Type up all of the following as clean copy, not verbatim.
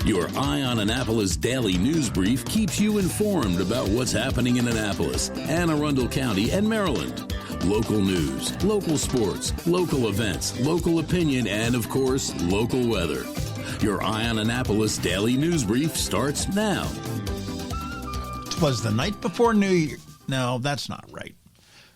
Your Eye on Annapolis daily news brief keeps you informed about what's happening in Annapolis, Anne Arundel County, and Maryland. Local news, local sports, local events, local opinion, and, of course, local weather. Your Eye on Annapolis daily news brief starts now. It was the night before New Year. No, that's not right.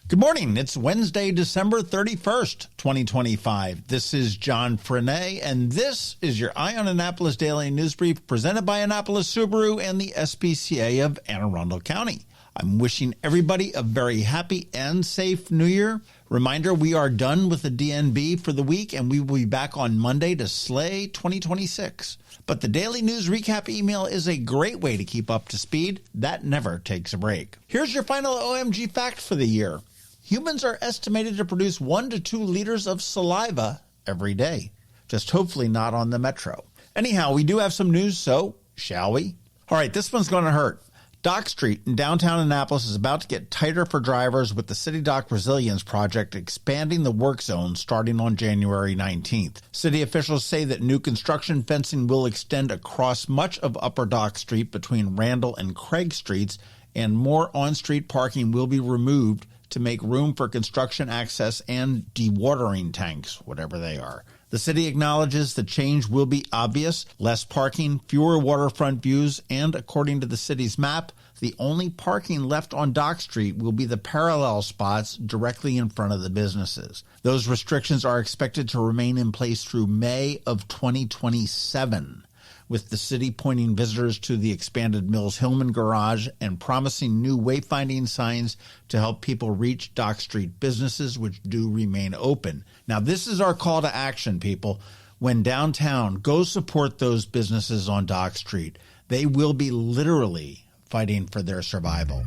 Good morning. It's Wednesday, December 31st, 2025. This is John Frenaye, and this is your Eye on Annapolis daily news brief presented by Annapolis Subaru and the SPCA of Anne Arundel County. I'm wishing everybody a very happy and safe New Year. Reminder, we are done with the DNB for the week, and we will be back on Monday to slay 2026. But the daily news recap email is a great way to keep up to speed. That never takes a break. Here's your final OMG fact for the year. Humans are estimated to produce 1 to 2 liters of saliva every day. Just hopefully not on the metro. Anyhow, we do have some news, so shall we? All right, this one's going to hurt. Dock Street in downtown Annapolis is about to get tighter for drivers with the City Dock Resilience Project expanding the work zone starting on January 19th. City officials say that new construction fencing will extend across much of Upper Dock Street between Randall and Craig Streets, and more on-street parking will be removed to make room for construction access and dewatering tanks, whatever they are. The city acknowledges the change will be obvious, less parking, fewer waterfront views, and according to the city's map, the only parking left on Dock Street will be the parallel spots directly in front of the businesses. Those restrictions are expected to remain in place through May of 2027. With the city pointing visitors to the expanded Mills Hillman garage and promising new wayfinding signs to help people reach Dock Street businesses, which do remain open. Now, this is our call to action, people. When downtown, go support those businesses on Dock Street. They will be literally fighting for their survival.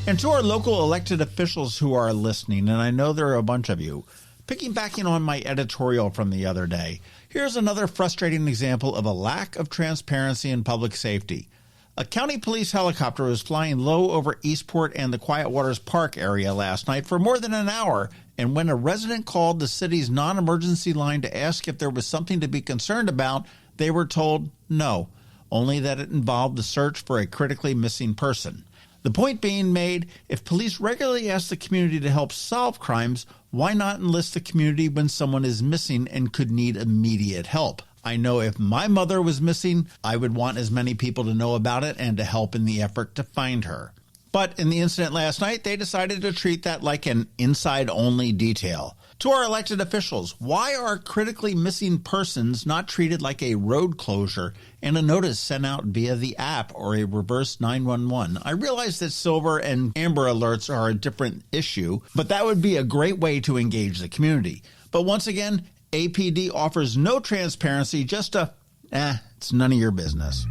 And to our local elected officials who are listening, and I know there are a bunch of you, piggybacking on my editorial from the other day, here's another frustrating example of a lack of transparency in public safety. A county police helicopter was flying low over Eastport and the Quiet Waters Park area last night for more than an hour, and when a resident called the city's non-emergency line to ask if there was something to be concerned about, they were told no, only that it involved the search for a critically missing person. The point being made, if police regularly ask the community to help solve crimes, why not enlist the community when someone is missing and could need immediate help? I know if my mother was missing, I would want as many people to know about it and to help in the effort to find her. But in the incident last night, they decided to treat that like an inside-only detail. To our elected officials, why are critically missing persons not treated like a road closure and a notice sent out via the app or a reverse 911? I realize that silver and amber alerts are a different issue, but that would be a great way to engage the community. But once again, APD offers no transparency, just it's none of your business.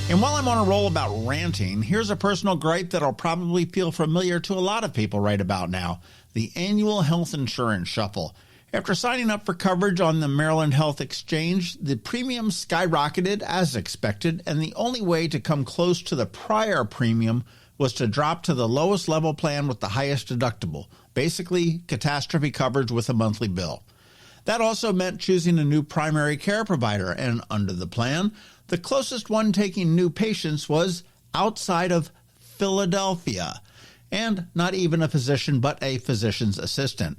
And while I'm on a roll about ranting, here's a personal gripe that'll probably feel familiar to a lot of people right about now: the annual health insurance shuffle. After signing up for coverage on the Maryland Health Exchange, the premium skyrocketed as expected, and the only way to come close to the prior premium was to drop to the lowest level plan with the highest deductible, basically catastrophe coverage with a monthly bill. That also meant choosing a new primary care provider, and under the plan, the closest one taking new patients was outside of Philadelphia, and not even a physician but a physician's assistant.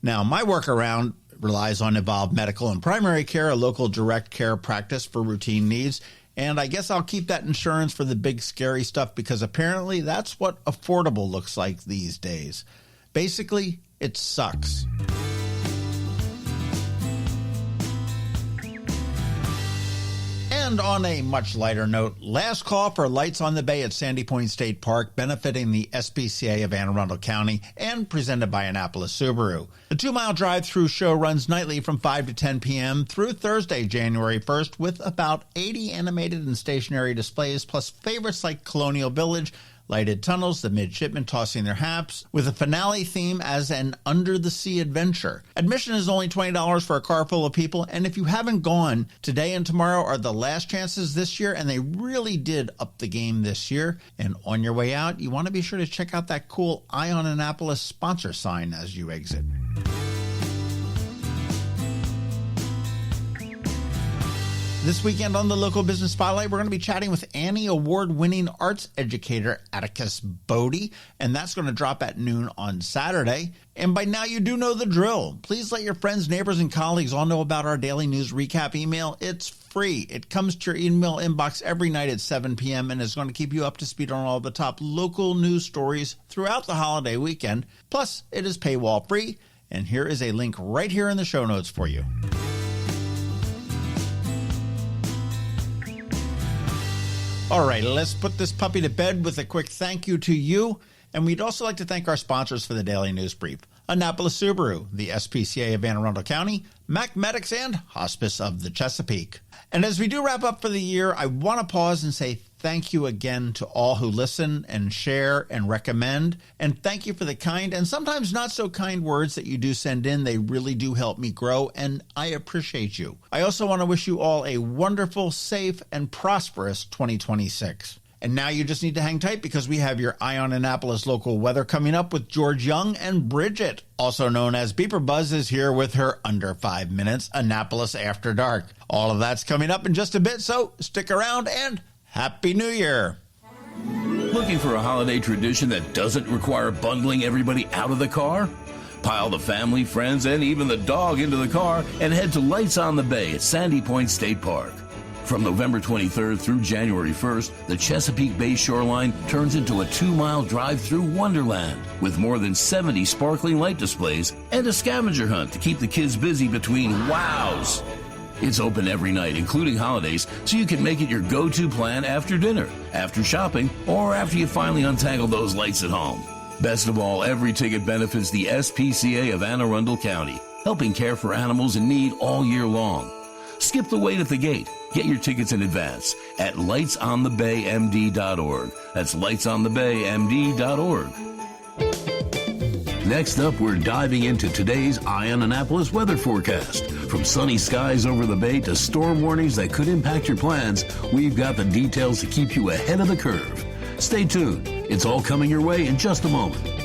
Now, my workaround relies on Evolve Medical and Primary Care, a local direct care practice for routine needs, and I guess I'll keep that insurance for the big scary stuff because apparently that's what affordable looks like these days. Basically, it sucks. And on a much lighter note, last call for lights on the bay at Sandy Point State Park, benefiting the SPCA of Anne Arundel County and presented by Annapolis Subaru. The 2-mile drive-through show runs nightly from 5 to 10 p.m. through Thursday, January 1st, with about 80 animated and stationary displays, plus favorites like Colonial Village, lighted tunnels, the midshipmen tossing their hats, with a finale theme as an under-the-sea adventure. Admission is only $20 for a car full of people, and if you haven't gone, today and tomorrow are the last chances this year, and they really did up the game this year. And on your way out, you want to be sure to check out that cool Eye on Annapolis sponsor sign as you exit. This weekend on the Local Business Spotlight, we're going to be chatting with Annie Award-winning arts educator Atticus Bodie, and that's going to drop at noon on Saturday. And by now you do know the drill. Please let your friends, neighbors, and colleagues all know about our daily news recap email. It's free. It comes to your email inbox every night at 7 p.m. and is going to keep you up to speed on all the top local news stories throughout the holiday weekend. Plus, it is paywall free, and here is a link right here in the show notes for you. All right, let's put this puppy to bed with a quick thank you to you. And we'd also like to thank our sponsors for the Daily News Brief: Annapolis Subaru, the SPCA of Anne Arundel County, Mac Medics, and Hospice of the Chesapeake. And as we do wrap up for the year, I want to pause and say thank you again to all who listen and share and recommend. And thank you for the kind and sometimes not so kind words that you do send in. They really do help me grow, and I appreciate you. I also want to wish you all a wonderful, safe, and prosperous 2026. And now you just need to hang tight because we have your Eye on Annapolis local weather coming up with George Young, and Bridget, also known as BeeprBuzz, is here with her under 5 minutes Annapolis After Dark. All of that's coming up in just a bit, so stick around and Happy New Year. Looking for a holiday tradition that doesn't require bundling everybody out of the car? Pile the family, friends, and even the dog into the car and head to Lights on the Bay at Sandy Point State Park. From November 23rd through January 1st, the Chesapeake Bay shoreline turns into a 2-mile drive-through wonderland with more than 70 sparkling light displays and a scavenger hunt to keep the kids busy between wows. It's open every night, including holidays, so you can make it your go-to plan after dinner, after shopping, or after you finally untangle those lights at home. Best of all, every ticket benefits the SPCA of Anne Arundel County, helping care for animals in need all year long. Skip the wait at the gate. Get your tickets in advance at lightsonthebaymd.org. That's lightsonthebaymd.org. Next up, we're diving into today's Eye on Annapolis weather forecast. From sunny skies over the bay to storm warnings that could impact your plans, we've got the details to keep you ahead of the curve. Stay tuned. It's all coming your way in just a moment.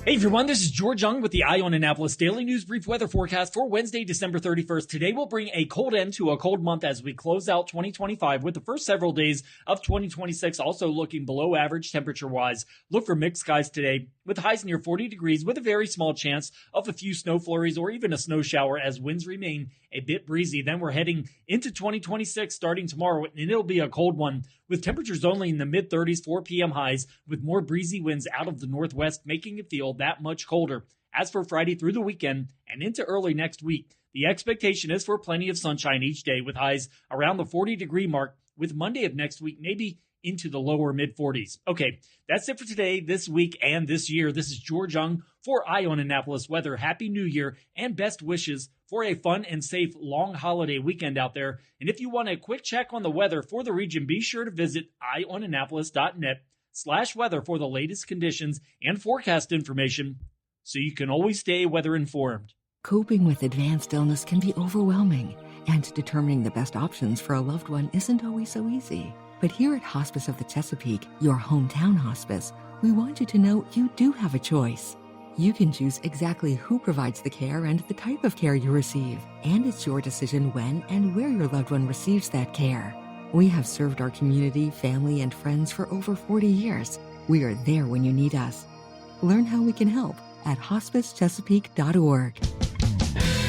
Hey everyone, this is George Young with the Eye on Annapolis Daily News Brief weather forecast for Wednesday, December 31st. Today will bring a cold end to a cold month as we close out 2025 with the first several days of 2026 also looking below average temperature-wise. Look for mixed skies today with highs near 40 degrees with a very small chance of a few snow flurries or even a snow shower as winds remain a bit breezy. Then we're heading into 2026 starting tomorrow, and it'll be a cold one with temperatures only in the mid-30s, 4 p.m. highs with more breezy winds out of the northwest, making it feel that much colder. As for Friday through the weekend and into early next week, the expectation is for plenty of sunshine each day with highs around the 40-degree mark, with Monday of next week maybe into the lower mid-40s. Okay, that's it for today, this week, and this year. This is George Young for Eye on Annapolis Weather. Happy New Year and best wishes for a fun and safe long holiday weekend out there. And if you want a quick check on the weather for the region, be sure to visit eyeonannapolis.net/weather for the latest conditions and forecast information so you can always stay weather informed. Coping with advanced illness can be overwhelming, and determining the best options for a loved one isn't always so easy. But here at Hospice of the Chesapeake, your hometown hospice, we want you to know you do have a choice. You can choose exactly who provides the care and the type of care you receive, and it's your decision when and where your loved one receives that care. We have served our community, family, and friends for over 40 years. We are there when you need us. Learn how we can help at hospicechesapeake.org.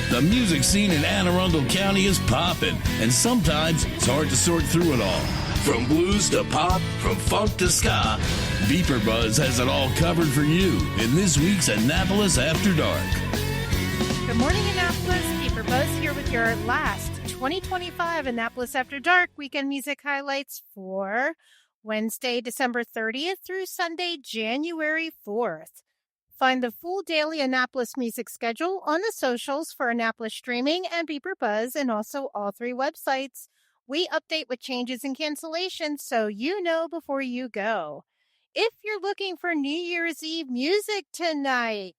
The music scene in Anne Arundel County is popping, and sometimes it's hard to sort through it all. From blues to pop, from funk to ska, BeeprBuzz has it all covered for you in this week's Annapolis After Dark. Good morning, Annapolis. BeeprBuzz here with your last 2025 Annapolis After Dark weekend music highlights for Wednesday, December 30th through Sunday, January 4th. Find the full daily Annapolis music schedule on the socials for Annapolis Streaming and BeeprBuzz, and also all 3 websites. We update with changes and cancellations so you know before you go. if you're looking for New Year's Eve music tonight,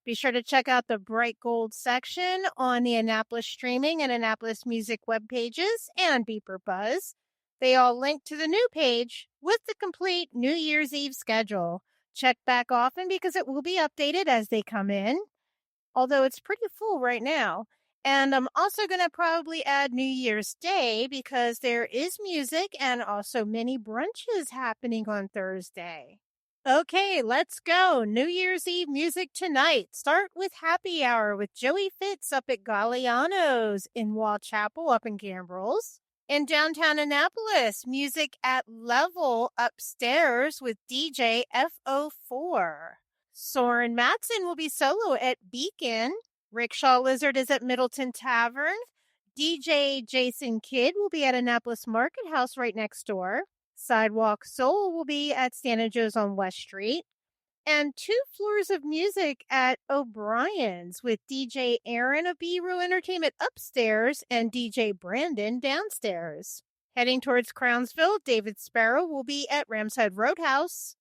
be sure to check out the Bright Gold section on the Annapolis Streaming and Annapolis Music web pages and BeeprBuzz. They all link to the new page with the complete New Year's Eve schedule. Check back often because it will be updated as they come in, although it's pretty full right now. And I'm also going to probably add New Year's Day because there is music and also many brunches happening on Thursday. Okay, let's go. New Year's Eve music tonight. Start with Happy Hour with Joey Fitz up at Galliano's in Wall Chapel up in Gambrels. In downtown Annapolis, music at Level upstairs with DJ FO4. Soren Matson will be solo at Beacon. Rickshaw Lizard is at Middleton Tavern. DJ Jason Kidd will be at Annapolis Market House right next door. Sidewalk Soul will be at Santa Joe's on West Street. And 2 floors of music at O'Brien's with DJ Aaron of B-Row Entertainment upstairs and DJ Brandon downstairs. Heading towards Crownsville, David Sparrow will be at Ramshead Roadhouse.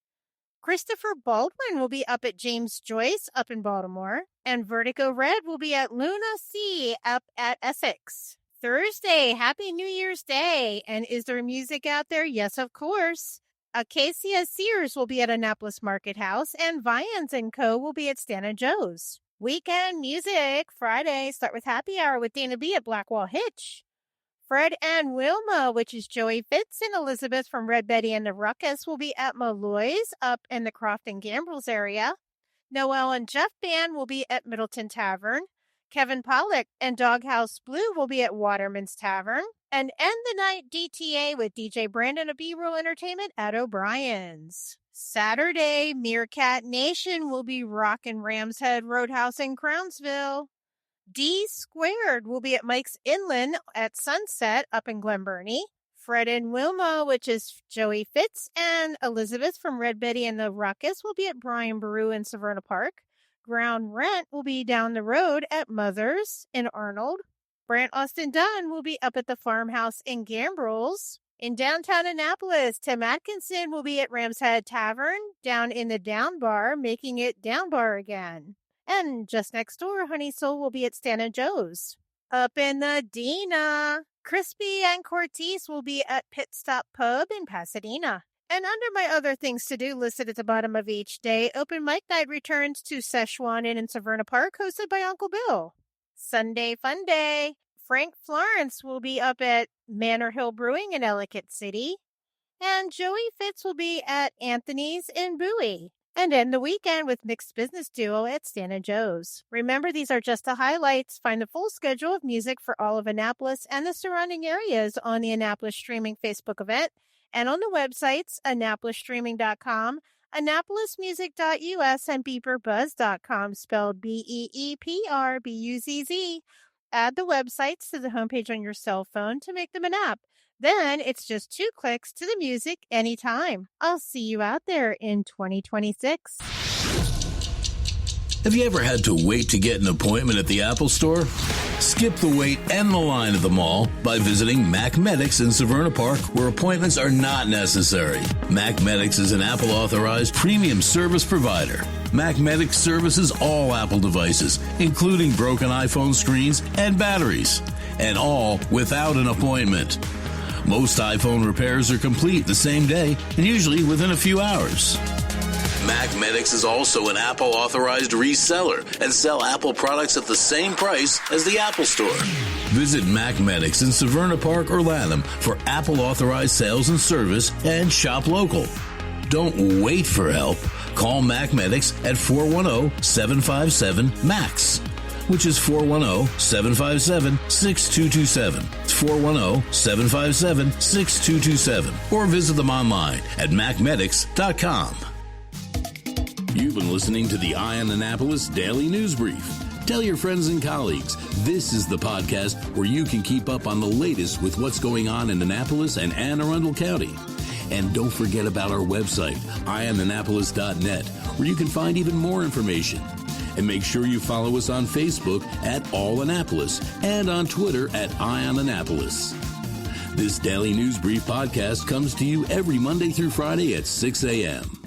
Christopher Baldwin will be up at James Joyce up in Baltimore. And Vertigo Red will be at Luna C up at Essex. Thursday, Happy New Year's Day. And is there music out there? Yes, of course. Acacia Sears will be at Annapolis Market House. And Vians & Co. will be at Santa Joe's. Weekend music, Friday. Start with Happy Hour with Dana B at Blackwall Hitch. Fred and Wilma, which is Joey Fitz and Elizabeth from Red Betty and the Ruckus, will be at Malloy's up in the Crofton Gambrels area. Noel and Jeff Band will be at Middleton Tavern. Kevin Pollack and Doghouse Blue will be at Waterman's Tavern. And end the night DTA with DJ Brandon of B-Row Entertainment at O'Brien's. Saturday, Meerkat Nation will be rockin' Ramshead Roadhouse in Crownsville. D Squared will be at Mike's Inland at Sunset up in Glen Burnie. Fred and Wilma, which is Joey Fitz and Elizabeth from Red Betty and the Ruckus, will be at Brian Baru in Severna Park. Ground Rent will be down the road at Mother's in Arnold. Brant Austin Dunn will be up at the Farmhouse in Gambrels. In downtown Annapolis, Tim Atkinson will be at Ramshead Tavern down in the Down Bar, making it Down Bar again. And just next door, Honey Soul will be at Santa Joe's. Up in the Dina, Crispy and Cortese will be at Pit Stop Pub in Pasadena. And under my other things to do listed at the bottom of each day, Open Mic Night returns to Szechuan Inn in Severna Park, hosted by Uncle Bill. Sunday Fun Day, Frank Florence will be up at Manor Hill Brewing in Ellicott City. And Joey Fitz will be at Anthony's in Bowie. And end the weekend with Mixed Business Duo at Santa Joe's. Remember, these are just the highlights. Find the full schedule of music for all of Annapolis and the surrounding areas on the Annapolis Streaming Facebook event and on the websites AnnapolisStreaming.com, AnnapolisMusic.us, and BeeprBuzz.com, spelled BeeprBuzz. Add the websites to the homepage on your cell phone to make them an app. Then it's just 2 clicks to the music anytime. I'll see you out there in 2026. Have you ever had to wait to get an appointment at the Apple Store? Skip the wait and the line at the mall by visiting Mac Medics in Severna Park, where appointments are not necessary. Mac Medics is an Apple authorized premium service provider. Mac Medics services all Apple devices, including broken iPhone screens and batteries, and all without an appointment. Most iPhone repairs are complete the same day and usually within a few hours. Mac Medics is also an Apple authorized reseller and sell Apple products at the same price as the Apple Store. Visit Mac Medics in Severna Park or Lanham for Apple authorized sales and service and shop local. Don't wait for help. Call Mac Medics at 410-757-MAX. which is 410-757-6227. It's 410-757-6227. Or visit them online at macmedics.com. You've been listening to the Eye on Annapolis Daily News Brief. Tell your friends and colleagues, this is the podcast where you can keep up on the latest with what's going on in Annapolis and Anne Arundel County. And don't forget about our website, eyeonannapolis.net, where you can find even more information. And make sure you follow us on Facebook at All Annapolis and on Twitter at Eye on Annapolis. This Daily News Brief podcast comes to you every Monday through Friday at 6 a.m.